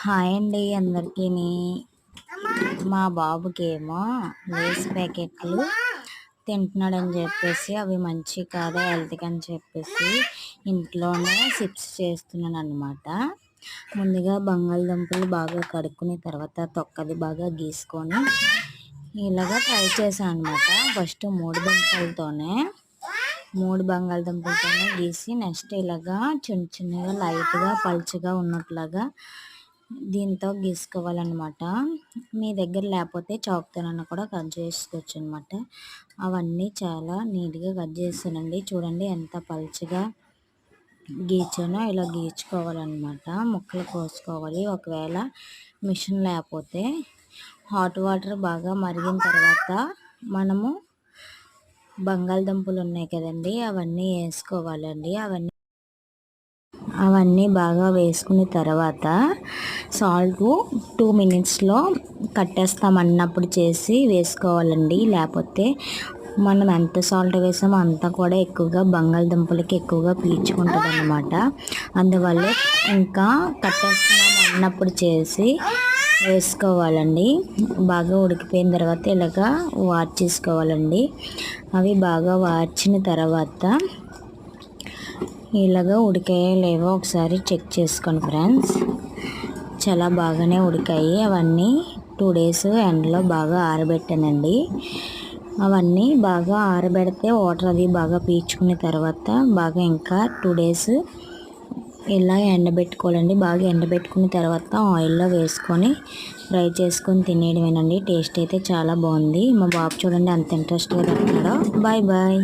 Hi అండి అందరికీని. మా బాబుకేమో Lay's ప్యాకెట్లు తింటున్నాడని చెప్పేసి అవి మంచి కాదు హెల్త్కి అని చెప్పేసి ఇంట్లోనే చిప్స్ చేస్తున్నాను అనమాట. ముందుగా బంగాళదుంపలు బాగా కడుక్కుని తర్వాత తొక్కది బాగా గీసుకొని ఇలాగా ట్రై చేశాను అనమాట. ఫస్ట్ మూడు బంగాళదుంపలతోనే గీసి నెక్స్ట్ ఇలాగా చిన్న చిన్నగా లైట్గా పల్చగా ఉన్నట్లాగా దీంతో గీసుకోవాలన్నమాట. మీ దగ్గర లేకపోతే చాక్తోనన్నా కూడా కట్ చేసుకోవచ్చు అనమాట. అవన్నీ చాలా నీట్గా కట్ చేసానండి. చూడండి ఎంత పల్చగా గీచానో ఇలా గీచుకోవాలన్నమాట. ముక్కలు కోసుకోవాలి. ఒకవేళ మిషన్ లేకపోతే హాట్ వాటర్ బాగా మరిగిన తర్వాత మనము బంగాళదుంపలు ఉన్నాయి కదండి అవన్నీ వేసుకోవాలండి. అవన్నీ బాగా వేసుకున్న తర్వాత సాల్ట్ 2 మినిట్స్లో కట్టేస్తామన్నప్పుడు చేసి వేసుకోవాలండి. లేకపోతే మనం ఎంత సాల్ట్ వేసామో అంతా కూడా ఎక్కువగా బంగాళదుంపలకి ఎక్కువగా పీల్చుకుంటుంది అన్నమాట. అందువల్లే ఇంకా కట్టేస్తున్నాం అన్నప్పుడు చేసి వేసుకోవాలండి. బాగా ఉడికిపోయిన తర్వాత ఇలాగా వార్చేసుకోవాలండి. అవి బాగా వార్చిన తర్వాత ఇలాగా ఉడికాయో లేవో ఒకసారి చెక్ చేసుకోండి ఫ్రెండ్స్. చాలా బాగానే ఉడికాయి. అవన్నీ 2 డేస్ ఎండలో బాగా ఆరబెట్టానండి. అవన్నీ బాగా ఆరబెడితే వాటర్ అది బాగా పీల్చుకున్న తర్వాత బాగా ఇంకా 2 డేస్ ఇలా ఎండబెట్టుకోవాలండి. బాగా ఎండబెట్టుకున్న తర్వాత ఆయిల్లో వేసుకొని ఫ్రై చేసుకొని తినేయడమేనండి. టేస్ట్ అయితే చాలా బాగుంది. మా బాబు చూడండి అంత ఇంట్రెస్ట్గా తింటున్నాడో. Bye bye.